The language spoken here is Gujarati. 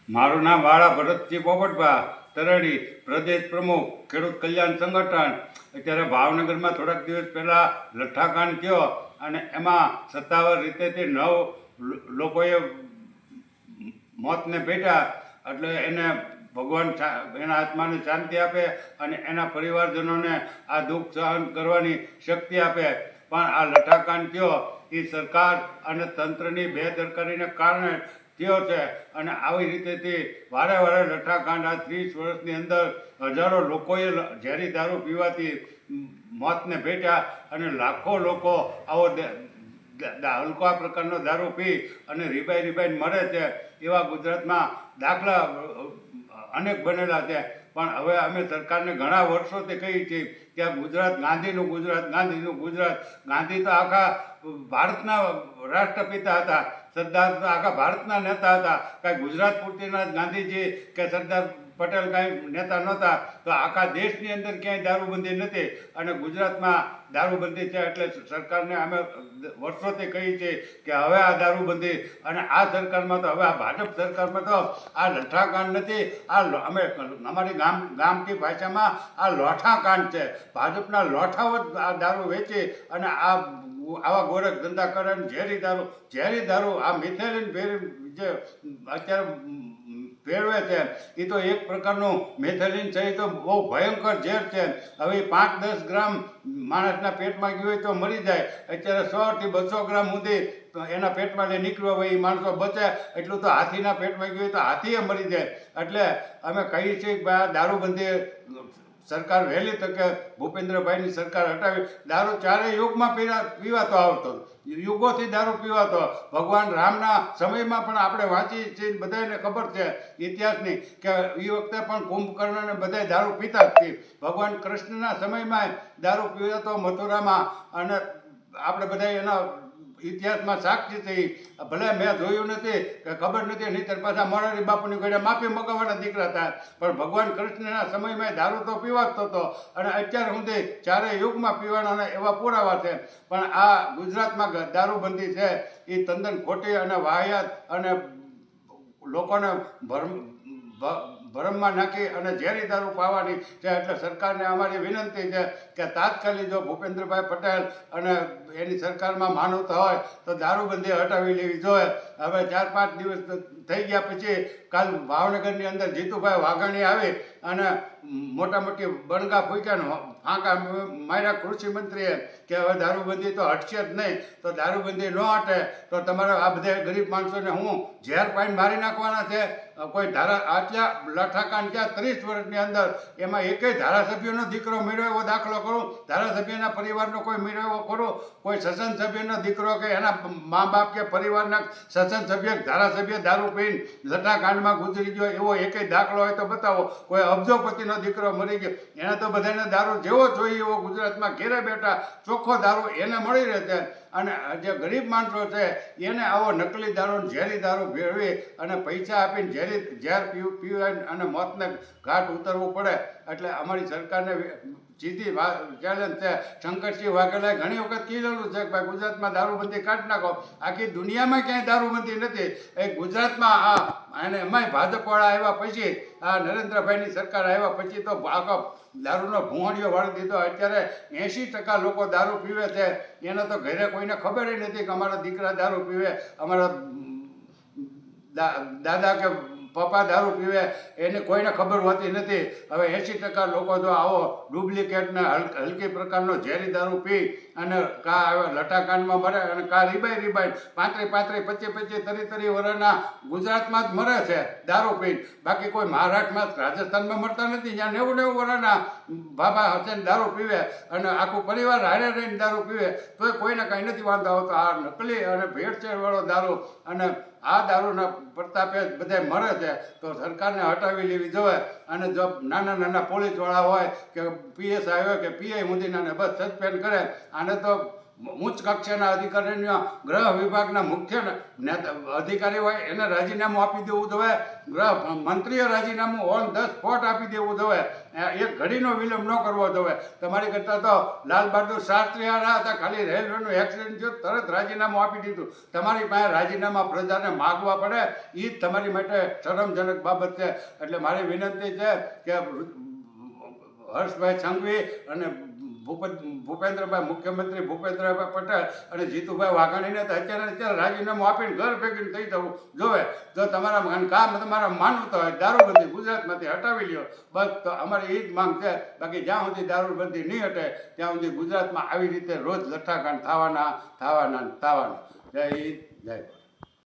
મારું નામ વાળા ભરતજી પોપટભા તરડી, પ્રદેશ પ્રમુખ ખેડૂત કલ્યાણ સંગઠન. અત્યારે ભાવનગરમાં થોડાક દિવસ પહેલાં લઠ્ઠાકાંડ થયો અને એમાં સત્તાવાર રીતેથી 9 લોકોએ મોતને ભેટ્યા. એટલે એને ભગવાન એના આત્માને શાંતિ આપે અને એના પરિવારજનોને આ દુઃખ સહન કરવાની શક્તિ આપે. પણ આ લઠ્ઠાકાંડ થયો એ સરકાર અને તંત્રની બેદરકારીને કારણે થયો છે. અને આવી રીતેથી વારે વારે લઠ્ઠાકાંડ આ 30 વર્ષની અંદર હજારો લોકોએ ઝેરી દારૂ પીવાથી મોતને ભેટ્યા અને લાખો લોકો આવો હલકા પ્રકારનો દારૂ પી અને રીબાઈને મરે છે. એવા ગુજરાતમાં દાખલા અનેક બનેલા છે. પણ હવે અમે સરકારને ઘણા વર્ષોથી કહીએ છીએ કે ગુજરાત ગાંધીનું ગુજરાત, ગાંધીનું ગુજરાત. ગાંધી તો આખા ભારતના રાષ્ટ્રપિતા હતા, સરદાર તો આખા ભારતના નેતા હતા. કાંઈ ગુજરાત પૂરતીના ગાંધીજી કે સરદાર પટેલ કાંઈ નેતા નહોતા. તો આખા દેશની અંદર ક્યાંય દારૂબંધી નથી અને ગુજરાતમાં દારૂબંધી છે. એટલે સરકારને અમે વર્ષોથી કહીએ છીએ કે હવે આ દારૂબંધી અને આ સરકારમાં તો હવે આ ભાજપ સરકારમાં તો આ લઠ્ઠાકાંડ નથી, આ અમે અમારી ગામની ભાષામાં આ લોઠાકાંડ છે. ભાજપના લોઠાઓ જ આ દારૂ વેચી અને આવા ગોરખ ધંધા કરે. ઝેરી દારૂ આ મિથેલિન જે અત્યારે ભેળવે છે એ તો એક પ્રકારનું મેથેલિન છે. એ તો બહુ ભયંકર ઝેર છે. હવે 5-10 ગ્રામ માણસના પેટમાં ગયું હોય તો મરી જાય. અત્યારે 100 થી 200 ગ્રામ સુધી એના પેટમાં જે નીકળ્યો હોય એ માણસો બચે. એટલું તો હાથીના પેટમાં ગયું હોય તો હાથીએ મરી જાય. એટલે અમે કહીએ છીએ કે ભાઈ આ દારૂબંધી સરકાર વહેલી તકે ભૂપેન્દ્રભાઈની સરકાર હટાવી. દારૂ ચારેય યુગમાં પીવાતો આવતો, યુગોથી દારૂ પીવાતો. ભગવાન રામના સમયમાં પણ આપણે વાંચીએ છીએ, બધાને ખબર છે ઇતિહાસની કે એ વખતે પણ કુંભકર્ણને બધા દારૂ પીતા જ હતી. ભગવાન કૃષ્ણના સમયમાં દારૂ પીવાતો મથુરામાં. અને આપણે બધા એના ઇતિહાસમાં સાક્ષી થઈ. ભલે મેં જોયું નથી કે ખબર નથી, નહીંતર પાછા મોરારી બાપુની ઘરે માફી મગાવવાના દીકરા હતા. પણ ભગવાન કૃષ્ણના સમયમાં દારૂ તો પીવાતો હતો અને અત્યાર સુધી ચારેય યુગમાં પીવાના એવા પુરાવા છે. પણ આ ગુજરાતમાં દારૂબંધી છે એ તદ્દન ખોટી અને વાહિયાત અને લોકોને ભરમમાં નાખી અને ઝેરી દારૂ પાવાની છે. એટલે સરકારને અમારી વિનંતી છે કે તાત્કાલિક જો ભૂપેન્દ્રભાઈ પટેલ અને એની સરકારમાં માનવતા હોય તો દારૂબંધી હટાવી લેવી જોઈએ. હવે 4-5 દિવસ થઈ ગયા પછી કાલ ભાવનગરની અંદર જીતુભાઈ વાઘાણી આવી અને મોટી બણગા ફૂંક્યા, ફાંકા માર્યા કૃષિ મંત્રીએ કે હવે દારૂબંધી તો હટશે જ નહીં. તો દારૂબંધી ન હટે તો તમારે આ બધા ગરીબ માણસોને હું ઝેર પાઈને મારી નાખવાના છે. કોઈ આટલા લઠ્ઠાકાંડ થયા 30 વર્ષની અંદર, એમાં એકેય ધારાસભ્યનો દીકરો મેળવ્યો એવો દાખલો કરું, ધારાસભ્યના પરિવારનો કોઈ મેળવ્યો ખરો? કોઈ સંસદ સભ્યનો દીકરો કે એના મા બાપ કે પરિવારના સંસદ સભ્ય ધારાસભ્ય દારૂ પીને લઠ્ઠાકાંડમાં ગુજરી ગયો એવો એકેય દાખલો હોય તો બતાવો. કોઈ અબજોપતિનો દીકરો મરી ગયો, એને તો બધાને દારૂ જેવો જોઈએ એવો ગુજરાતમાં ઘેરે બેઠા ચોખ્ખો દારૂ એને મળી રહે છે. અને જે ગરીબ માણસો છે એને આવો નકલી દારૂ, ઝેરી દારૂ ભેળવી અને પૈસા આપીને ઝેર પીવાય અને મોતને ઘાટ ઉતરવું પડે. એટલે અમારી સરકારને સીધી ચેલેન્જ છે. શંકરસિંહ વાઘેલાએ ઘણી વખત કીધેલું છે કે ભાઈ ગુજરાતમાં દારૂબંધી કાઢી નાખો. આખી દુનિયામાં ક્યાંય દારૂબંધી નથી, એ ગુજરાતમાં અને એમાંય ભાજપવાળા આવ્યા પછી, આ નરેન્દ્રભાઈની સરકાર આવ્યા પછી તો આખો દારૂનો ભૂંગળીઓ વાળી દીધો. અત્યારે 80% લોકો દારૂ પીવે છે. એને તો ઘરે કોઈને ખબર નથી કે અમારા દીકરા દારૂ પીવે, અમારા દાદા કે પપ્પા દારૂ પીવે, એને કોઈને ખબર હોતી નથી. હવે 80% લોકો જો આવો ડુપ્લિકેટ ને હલકી પ્રકારનો ઝેરી દારૂ પી અને કા લઠ્ઠાકાંડમાં મરે અને કા રીબાઈ 35, 25, 30 વર્ષના ગુજરાતમાં જ મરે છે દારૂ પીને. બાકી કોઈ મહારાષ્ટ્રમાં, રાજસ્થાનમાં મરતા નથી, જ્યાં 90 વર્ષના બાબા હશે દારૂ પીવે અને આખું પરિવાર હારે રહીને દારૂ પીવે તોય કોઈને કાંઈ નથી વાંધો આવતો. આ નકલી અને ભેળસેળવાળો દારૂ અને આ દારૂના પ્રતાપે બધા મરે છે. તો સરકારને હટાવી લેવી જોઈએ. અને જો નાના પોલીસવાળા હોય કે PSI હોય કે PI સુધીના બસ સસ્પેન્ડ કરે. આને તો ઉચ્ચ કક્ષાના અધિકારીઓ ગૃહ વિભાગના મુખ્ય અધિકારી હોય એને રાજીનામું આપી દેવું જોઈએ. ગૃહ મંત્રીએ રાજીનામું ઓન ધ સ્પોટ આપી દેવું જોઈએ. એક ઘડીનો વિલંબ ન કરવો જોઈએ. તમારી કરતાં તો લાલ બહાદુર શાસ્ત્રી હારા હતા, ખાલી રેલવેનું એક્સિડન્ટ થયું તરત રાજીનામું આપી દીધું. તમારી પાસે રાજીનામા પ્રજાને માગવા પડે એ જ તમારી માટે શરમજનક બાબત છે. એટલે મારી વિનંતી છે કે હર્ષભાઈ સંઘવી અને ભૂપેન્દ્રભાઈ મુખ્યમંત્રી ભૂપેન્દ્રભાઈ પટેલ અને જીતુભાઈ વાઘાણીને તો અત્યારે રાજીનામું આપીને ઘર ભેગીને થઈ જવું જોવે. જો તમારા કામ તમારા માનવું તો દારૂબંધી ગુજરાતમાંથી હટાવી લ્યો બસ. તો અમારી એ જ માંગ છે. બાકી જ્યાં સુધી દારૂબંધી નહીં હટે ત્યાં સુધી ગુજરાતમાં આવી રીતે રોજ લઠ્ઠાકાંડ થવાના. જય હિન્દ, જય ભારત.